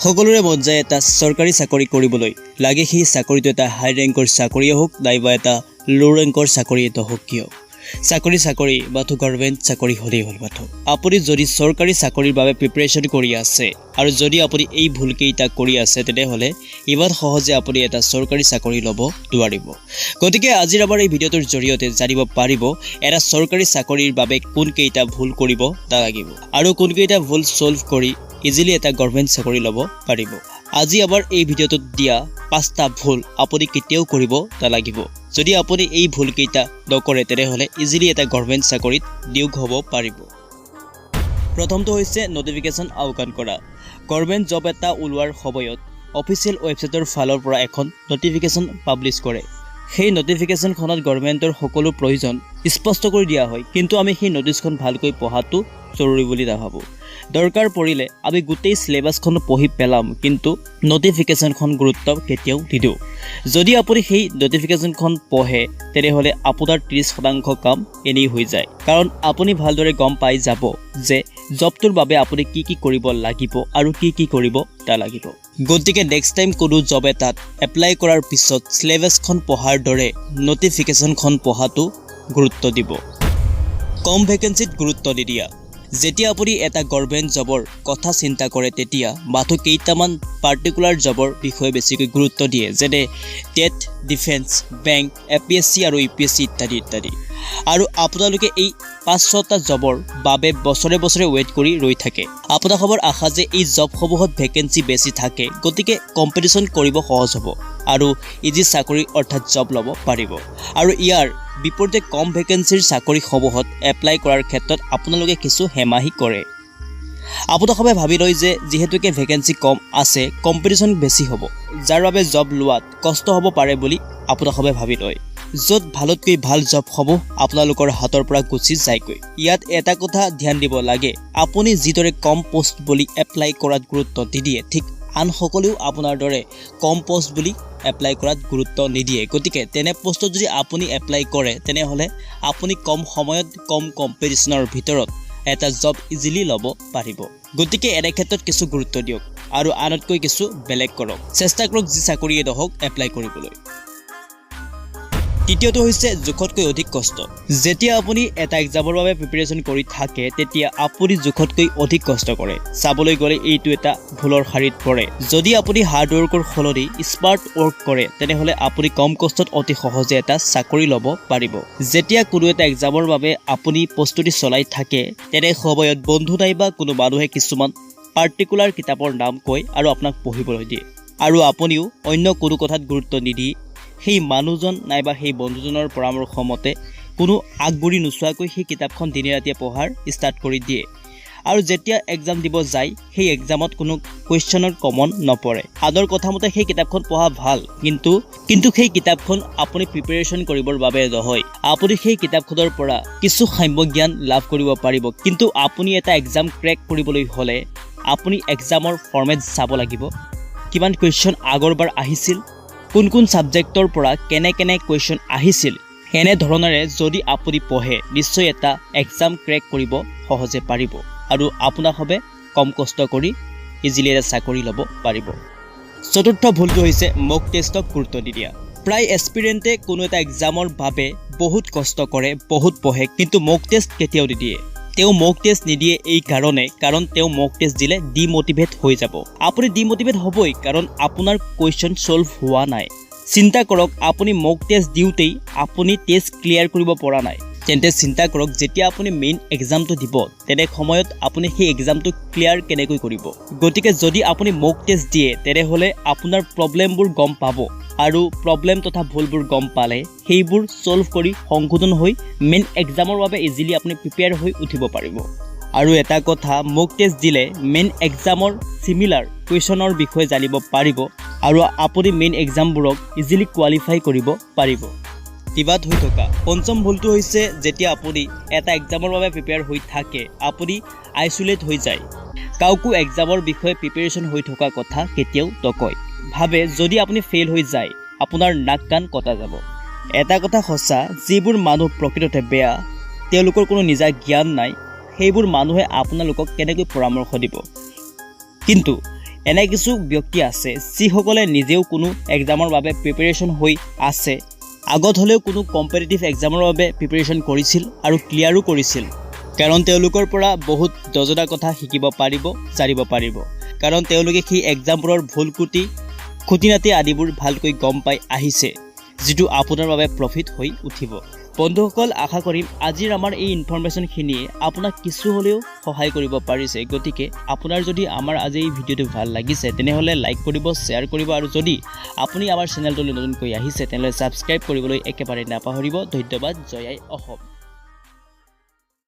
সকলোৰে মন যায় এটা চৰকাৰী চাকৰি কৰিবলৈ লাগে সেই চাকৰিটো এটা হাই ৰেংকৰ চাকৰিয়ে হোক নাইবা এটা লো ৰেংকৰ চাকৰি এটা হোক কিয় চাকৰি বাটো গভৰ্ণমেণ্ট চাকৰি হ'লেই হ'ল বাটো আপুনি যদি চৰকাৰী চাকৰিৰ বাবে প্ৰিপাৰেচন কৰি আছে আৰু যদি আপুনি এই ভুলকেইটা কৰি আছে তেনেহ'লে ইমান সহজে আপুনি এটা চৰকাৰী চাকৰি ল'ব নোৱাৰিব গতিকে আজিৰ আমাৰ এই ভিডিঅ'টোৰ জৰিয়তে জানিব পাৰিব এটা চৰকাৰী চাকৰিৰ বাবে কোনকেইটা ভুল কৰিব নালাগিব আৰু কোনকেইটা ভুল সলভ কৰি ইজিলি এটা গভৰ্ণমেণ্ট চাকৰি ল'ব পাৰিব আজি আমাৰ এই ভিডিঅ'টোত দিয়া 5টা ভুল আপুনি কেতিয়াও কৰিব নালাগিব যদি আপুনি এই ভুলকেইটা নকৰে তেনেহ'লে ইজিলি এটা গভৰ্ণমেণ্ট চাকৰিত নিয়োগ হ'ব পাৰিব প্ৰথমটো হৈছে নটিফিকেশ্যন আওকাণ কৰা গভৰ্ণমেণ্ট জব এটা ওলোৱাৰ সময়ত অফিচিয়েল ৱেবছাইটৰ ফালৰ পৰা এখন নটিফিকেশ্যন পাব্লিছ কৰে সেই নটিফিকেশ্যনখনত গভৰ্ণমেণ্টৰ সকলো প্ৰয়োজন স্পষ্ট কৰি দিয়া হয় কিন্তু আমি সেই নটিছখন ভালকৈ পঢ়াটো জৰুৰী বুলি নাভাবোঁ দৰকাৰ পৰিলে আমি গোটেই সিলেবাসখন পঢ়ি পেলাম কিন্তু নটিফিকেশ্যনখন গুৰুত্ব কেতিয়াও নিদিওঁ যদি আপুনি সেই নটিফিকেশ্যনখন পঢ়ে তেনেহ'লে আপোনাৰ 30% কাম এনেই হৈ যায় কাৰণ আপুনি ভালদৰে গম পাই যাব যে জবটোৰ বাবে আপুনি কি কৰিব লাগিব আৰু কি কৰিব নালাগিব গতিকে নেক্সট টাইম কোনো জব এটাত এপ্লাই কৰাৰ পিছত সিলেবাসখন পঢ়াৰ দৰে নটিফিকেশ্যনখন পঢ়াটো গুৰুত্ব দিব কম ভেকেন্সিত গুৰুত্ব নিদিয়া যেতিয়া আপুনি এটা গভৰ্ণমেণ্ট জবৰ কথা চিন্তা কৰে তেতিয়া মাথো কেইটামান পাৰ্টিকুলাৰ জবৰ বিষয়ে বেছিকৈ গুৰুত্ব দিয়ে যেনে টেট ডিফেন্স বেংক এপিএছচি আৰু ইউপিএছচি ইত্যাদি ইত্যাদি আৰু আপোনালোকে এই 5-6টা জবৰ বাবে বছৰে ৱেইট কৰি ৰৈ থাকে আপোনাৰ খবৰ আশা যে এই জবসমূহত ভেকেন্সি বেছি থাকে গতিকে কম্পিটিশ্যন কৰিব সহজ হ'ব আৰু ইজি চাকৰি অৰ্থাৎ জব ল'ব পাৰিব আৰু ইয়াৰ বিপৰীতে কম ভেকেন্সিৰ চাকৰিসমূহত এপ্লাই কৰাৰ ক্ষেত্ৰত আপোনালোকে কিছু হেমাহি কৰে আপোনালোকে ভাবি লয় যে যিহেতুকে ভেকেন্সি কম আছে কম্পিটিশ্যন বেছি হ'ব যাৰ বাবে জব লোৱাত কষ্ট হ'ব পাৰে বুলি আপোনালোকে ভাবি লয় য'ত ভালতকৈ ভাল জবসমূহ আপোনালোকৰ হাতৰ পৰা গুচি যায়গৈ ইয়াত এটা কথা ধ্যান দিব লাগে আপুনি যিদৰে কম পোষ্ট বুলি এপ্লাই কৰাত গুৰুত্ব নিদিয়ে ঠিক আন সকলেও আপোনাৰ দৰে কম পোষ্ট বুলি এপ্লাই কৰাত গুৰুত্ব নিদিয়ে গতিকে তেনে পোষ্টত যদি আপুনি এপ্লাই কৰে তেনেহ'লে আপুনি কম সময়ত কম কম্পিটিশ্যনৰ ভিতৰত এটা জব ইজিলি ল'ব পাৰিব গতিকে এনে ক্ষেত্ৰত কিছু গুৰুত্ব দিয়ক আৰু আনতকৈ কিছু বেলেগ কৰক চেষ্টা কৰক যি চাকৰিয়ে নহওক এপ্লাই কৰিবলৈ দ্বিতীয়টো হৈছে জোখতকৈ অধিক কষ্ট যেতিয়া আপুনি এটা এক্সামৰ বাবে প্ৰিপাৰেচন কৰি থাকে তেতিয়া আপুনি জোখতকৈ অধিক কষ্ট কৰে চাবলৈ গ'লে এইটো এটা ভুলৰ শাৰীত পৰে যদি আপুনি হাৰ্ড ৱৰ্কৰ সলনি স্মাৰ্ট ৱৰ্ক কৰে তেনেহ'লে আপুনি কম কষ্টত অতি সহজে এটা চাকৰি ল'ব পাৰিব যেতিয়া কোনো এটা এক্সামৰ বাবে আপুনি প্ৰস্তুতি চলাই থাকে তেনে সময়ত বন্ধু নাইবা কোনো মানুহে কিছুমান পাৰ্টিকুলাৰ কিতাপৰ নাম কয় আৰু আপোনাক পঢ়িবলৈ দিয়ে আৰু আপুনিও অন্য কোনো কথাত গুৰুত্ব নিদি সেই মানুহজন নাইবা সেই বন্ধুজনৰ পৰামৰ্শ মতে কোনো আগবঢ়ি নোচোৱাকৈ সেই কিতাপখন দিনে ৰাতিয়ে পঢ়াৰ ষ্টাৰ্ট কৰি দিয়ে আৰু যেতিয়া এক্সাম দিব যায় সেই এক্সামত কোনো কুৱেশ্যনৰ কমন নপৰে আদৰ কথামতে সেই কিতাপখন পঢ়া ভাল কিন্তু সেই কিতাপখন আপুনি প্ৰিপাৰেচন কৰিবৰ বাবে নহয় আপুনি সেই কিতাপখনৰ পৰা কিছু সাম্য জ্ঞান লাভ কৰিব পাৰিব কিন্তু আপুনি এটা এক্সাম ক্ৰেক কৰিবলৈ হ'লে আপুনি এক্সামৰ ফৰ্মেট চাব লাগিব কিমান কুৱেশ্যন আগৰবাৰ আহিছিল কোন সাবজেক্টৰ পৰা কেনে কুৱেশ্যন আহিছিল এনে ধৰণেৰে যদি আপুনি পঢ়ে নিশ্চয় এটা এক্সাম ক্ৰেক কৰিব সহজে পাৰিব আৰু আপোনাৰ হবে কম কষ্ট কৰি ইজিলি এটা চাকৰি ল'ব পাৰিব চতুৰ্থ ভুলটো হৈছে মক টেষ্টক গুৰুত্ব নিদিয়া প্ৰায় এস্পিৰেণ্টে কোনো এটা এক্সামৰ বাবে বহুত কষ্ট কৰে বহুত পঢ়ে কিন্তু মক টেষ্ট কেতিয়াও নিদিয়ে তেওঁ মক টেষ্ট নিদিয়ে এই কাৰণ তেওঁ মক টেষ্ট দিলে ডিমোটিভেট হৈ যাব আপুনি ডিমোটিভেট হ'বই কাৰণ আপোনাৰ কুৱেশ্যন সলভ হোৱা নাই চিন্তা কৰক আপুনি মক টেষ্ট দিওঁতেই আপুনি টেষ্ট ক্লিয়াৰ কৰিব পৰা নাই তেন্তে চিন্তা কৰক যেতিয়া আপুনি মেইন এক্সামটো দিব তেনে সময়ত আপুনি সেই এক্সামটো ক্লিয়াৰ কেনেকৈ কৰিব গতিকে যদি আপুনি মক টেষ্ট দিয়ে তেনেহ'লে আপোনাৰ প্ৰব্লেমবোৰ গম পাব আৰু প্ৰব্লেম তথা ভুলবোৰ গম পালে সেইবোৰ সলভ কৰি সংশোধন হৈ মেইন এক্সামৰ বাবে ইজিলি আপুনি প্ৰিপেয়াৰ হৈ উঠিব পাৰিব আৰু এটা কথা মক টেষ্ট দিলে মেইন এক্সামৰ সিমিলাৰ কুৱেশ্যনৰ বিষয়ে জানিব পাৰিব আৰু আপুনি মেইন এক্সামবোৰক ইজিলি কোৱালিফাই কৰিব পাৰিব কিবাত হৈ থকা পঞ্চম ভুলটো হৈছে যেতিয়া আপুনি এটা এক্সামৰ বাবে প্ৰিপেয়াৰ হৈ থাকে আপুনি আইচোলেট হৈ যায় কাউকো এক্সামৰ বিষয়ে প্ৰিপেৰেশ্যন হৈ থকা কথা কেতিয়াও নকয় ভাবে যদি আপুনি ফেইল হৈ যায় আপোনাৰ নাক কাণ কটা যাব এটা কথা সঁচা যিবোৰ মানুহ প্ৰকৃততে বেয়া তেওঁলোকৰ কোনো নিজা জ্ঞান নাই সেইবোৰ মানুহে আপোনালোকক কেনেকৈ পৰামৰ্শ দিব কিন্তু এনে কিছু ব্যক্তি আছে যিসকলে নিজেও কোনো এক্সামৰ বাবে প্ৰিপাৰেশ্যন হৈ আছে আগত হ'লেও কোনো কম্পিটিটিভ এক্সামৰ বাবে প্ৰিপাৰেশ্যন কৰিছিল আৰু ক্লিয়াৰো কৰিছিল কাৰণ তেওঁলোকৰ পৰা বহুত নজনা কথা শিকিব পাৰিব জানিব পাৰিব কাৰণ তেওঁলোকে সেই এক্সামবোৰৰ ভুল খুঁটিনাটি আদিবোৰ ভালকৈ গম পাই আহিছে যিটো আপোনাৰ বাবে প্ৰফিট হৈ উঠিব বন্ধুসকল আশা কৰিম আজিৰ আমাৰ এই ইনফৰমেশ্যনখিনিয়ে আপোনাক কিছু হ'লেও সহায় কৰিব পাৰিছে গতিকে আপোনাৰ যদি আমাৰ আজি এই ভিডিঅ'টো ভাল লাগিছে তেনেহ'লে লাইক কৰিব শ্বেয়াৰ কৰিব আৰু যদি আপুনি আমাৰ চেনেলটোলৈ নতুনকৈ আহিছে তেনেহ'লে ছাবস্ক্ৰাইব কৰিবলৈ একেবাৰে নাপাহৰিব ধন্যবাদ জয় আই অসম